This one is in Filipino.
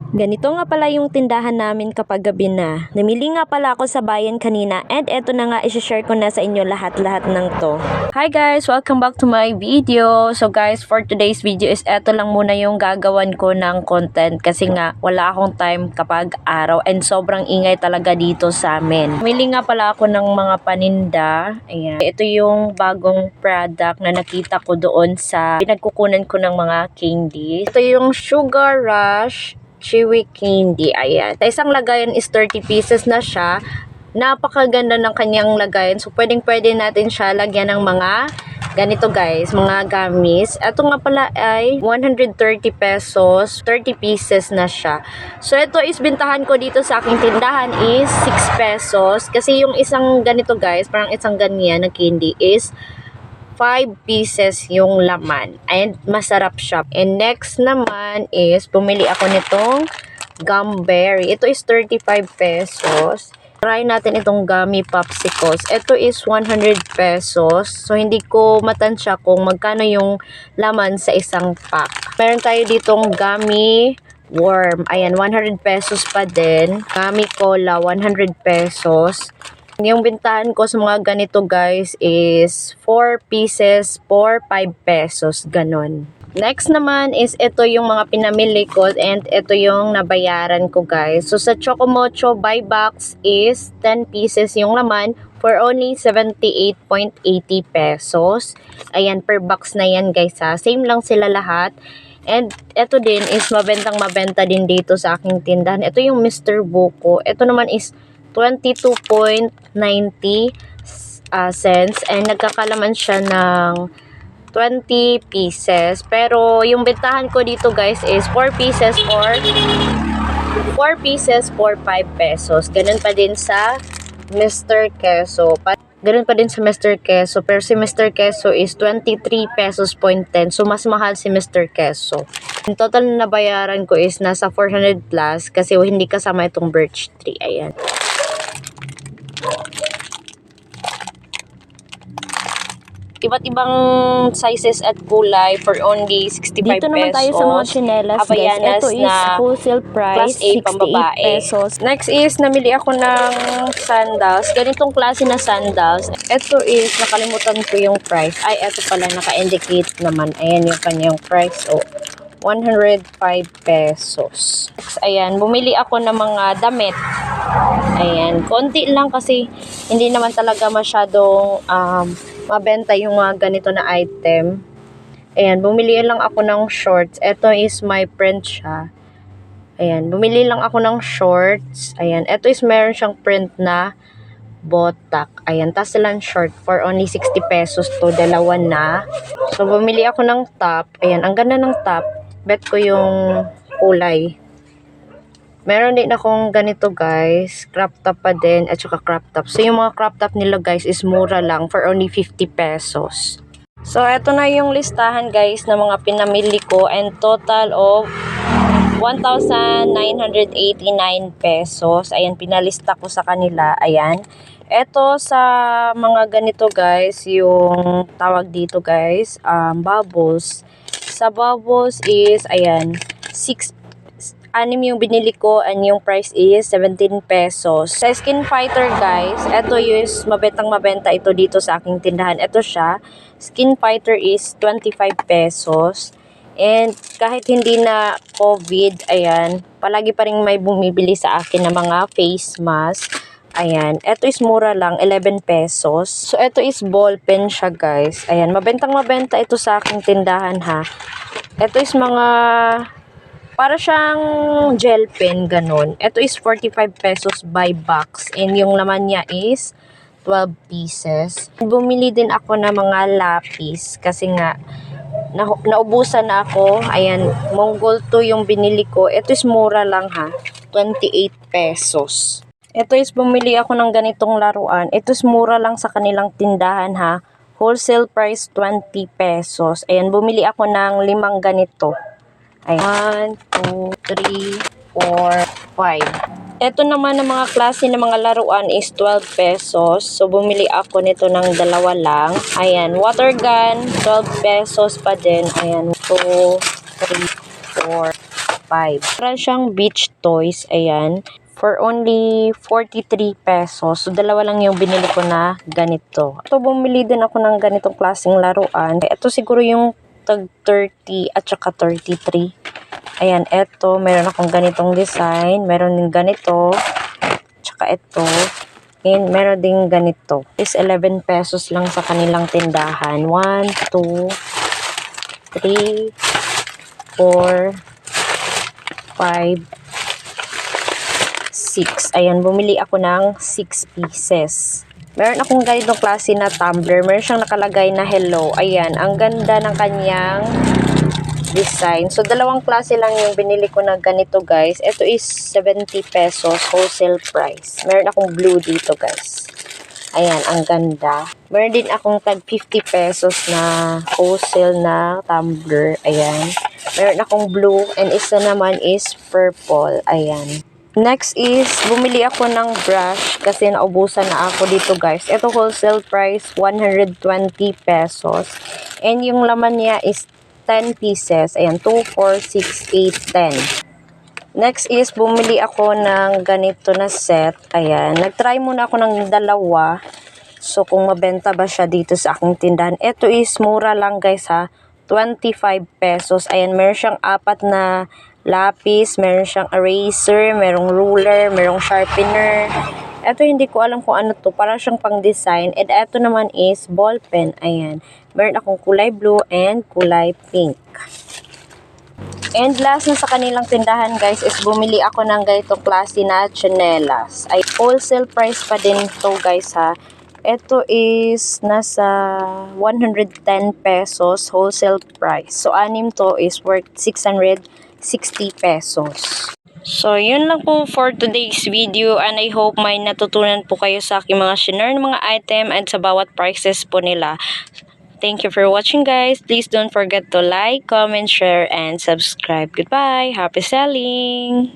Ganito nga pala yung tindahan namin kapag gabi na. Namili nga pala ako sa bayan kanina and eto na nga i-share ko na sa inyo lahat-lahat ng to. Hi guys! Welcome back to my video. So guys, for today's video is eto lang muna yung gagawan ko ng content kasi nga wala akong time kapag araw and sobrang ingay talaga dito sa amin. Namili nga pala ako ng mga paninda. Ayan. Ito yung bagong product na nakita ko doon sa pinagkukunan ko ng mga candies. Ito yung Sugar Rush Chewy Candy. Ayan. Sa isang lagayan is 30 pieces na siya. Napakaganda ng kanyang lagayan. So, pwede natin siya lagyan ng mga ganito guys, mga gummies. Ito nga pala ay 130 pesos. 30 pieces na siya. So, ito is bintahan ko dito sa aking tindahan is 6 pesos. Kasi yung isang ganito guys, parang isang ganyan na candy is 5 pieces yung laman. And masarap siya. And next naman is bumili ako nitong gumberry. Ito is 35 pesos. Try natin itong gummy popsicles. Ito is 100 pesos. So hindi ko matansya kung magkano yung laman sa isang pack. Meron tayo ditong gummy worm. Ayan, 100 pesos pa din. Gummy cola, 100 pesos. Yung bintahan ko sa mga ganito guys is 4 pieces for 5 pesos. Ganon. Next naman is ito yung mga pinamili ko and ito yung nabayaran ko guys. So sa Chocomocho buy box is 10 pieces yung laman for only 78.80 pesos. Ayan, per box na yan guys ha. Same lang sila lahat. And ito din is mabenta din dito sa aking tindahan. Ito yung Mr. Buko. Ito naman is 22.90 cents and nagkakalaman siya ng 20 pieces. Pero yung bentahan ko dito guys is 4 pieces for 5 pesos. Ganun pa din sa Mr. Queso. Ganun pa din sa Mr. Queso. Pero si Mr. Queso is 23 pesos point 10. So mas mahal si Mr. Queso. Yung total na nabayaran ko is nasa 400 plus kasi hindi kasama itong birch tree. Ayan. Iba't ibang sizes at kulay for only 65 pesos. Dito naman tayo sa mga chinelas guys. Ito is wholesale price, 68 pesos. Next is, namili ako ng sandals. Ganitong klase na sandals. Ito is, nakalimutan ko yung price. Ay, ito pala, naka-indicate naman. Ayan yung kanyang price. So, 105 pesos. Next, ayan, bumili ako ng mga damit. Ayan, konti lang kasi hindi naman talaga masyadong mabenta yung mga ganito na item. Ayan, bumili lang ako ng shorts. Ito is my print siya. Ayan, bumili lang ako ng shorts. Ayan, ito is meron siyang print na botak. Ayan, tas lang short for only 60 pesos to. Dalawa na. So, bumili ako ng top. Ayan, ang ganda ng top. Bet ko yung kulay. Meron din akong ganito guys, crop top pa din at saka crop top. So yung mga crop top nila guys is mura lang for only 50 pesos. So eto na yung listahan guys ng mga pinamili ko and total of 1,989 pesos. Ayan, pinalista ko sa kanila. Ayan. Eto sa mga ganito guys, yung tawag dito guys, bubbles. Sa bubbles is, ayan, 6 yung binili ko and yung price is 17 pesos. Sa Skin Fighter guys, ito is mabenta ito dito sa aking tindahan. Ito siya, Skin Fighter is 25 pesos. And kahit hindi na COVID, ayan, palagi pa rin may bumibili sa akin ng mga face mask. Ayan, ito is mura lang, 11 pesos. So ito is ball pen siya guys. Ayan, mabenta ito sa aking tindahan ha. Ito is mga para siyang gel pen, ganun. Ito is 45 pesos by box. And yung laman niya is 12 pieces. Bumili din ako ng mga lapis. Kasi nga, naubusan na ako. Ayan, Mongol 2 yung binili ko. Ito is mura lang ha. 28 pesos. Ito is bumili ako ng ganitong laruan. Ito is mura lang sa kanilang tindahan ha. Wholesale price 20 pesos. Ayan, bumili ako ng 5 ganito. Ayan, 1, 2, 3, 4, 5. Ito naman ng mga klase ng mga laruan is 12 pesos. So, bumili ako nito ng 2 lang. Ayan, water gun, 12 pesos pa din. Ayan, 2, 3, 4, Para siyang beach toys, ayan, for only 43 pesos. So, dalawa lang yung binili ko na ganito. Ito, bumili din ako ng ganitong klaseng laruan. Ito siguro yung tag 30 at saka 33. Ayan, ito, meron akong ganitong design. Meron din ganito. Tsaka ito. And meron din ganito. Is 11 pesos lang sa kanilang tindahan. 1, 2, 3, 4, 5, 6. Ayan, bumili ako ng 6 pieces. Meron akong ganitong klase na tumbler. Meron siyang nakalagay na hello. Ayan, ang ganda ng kanyang design. So, dalawang klase lang yung binili ko na ganito, guys. Ito is 70 pesos wholesale price. Meron akong blue dito, guys. Ayan, ang ganda. Meron din akong tag 50 pesos na wholesale na tumbler. Ayan. Meron akong blue and isa naman is purple. Ayan. Next is, bumili ako ng brush kasi naubusan na ako dito, guys. Ito wholesale price, 120 pesos. And yung laman niya is 10 pieces. Ayan, 2, 4, 6, 8, 10. Next is, bumili ako ng ganito na set. Ayan, nagtry muna ako ng dalawa. So, kung mabenta ba siya dito sa aking tindahan. Ito is mura lang, guys, ha. 25 pesos. Ayan, meron siyang 4 na lapis, meron siyang eraser, merong ruler, merong sharpener. Ito hindi ko alam kung ano to, para siyang pang design. And ito naman is ball pen. Ayan, meron akong kulay blue and kulay pink. And last na sa kanilang tindahan, guys, is bumili ako ng ganitong klase na tsinelas. Ay wholesale price pa din to, guys, ha. Ito is nasa 110 pesos wholesale price. So, anim to is worth 660 pesos. So, yun lang po for today's video and I hope may natutunan po kayo sa aking mga shinare ng mga item and sa bawat prices po nila. Thank you for watching, guys. Please don't forget to like, comment, share, and subscribe. Goodbye. Happy selling!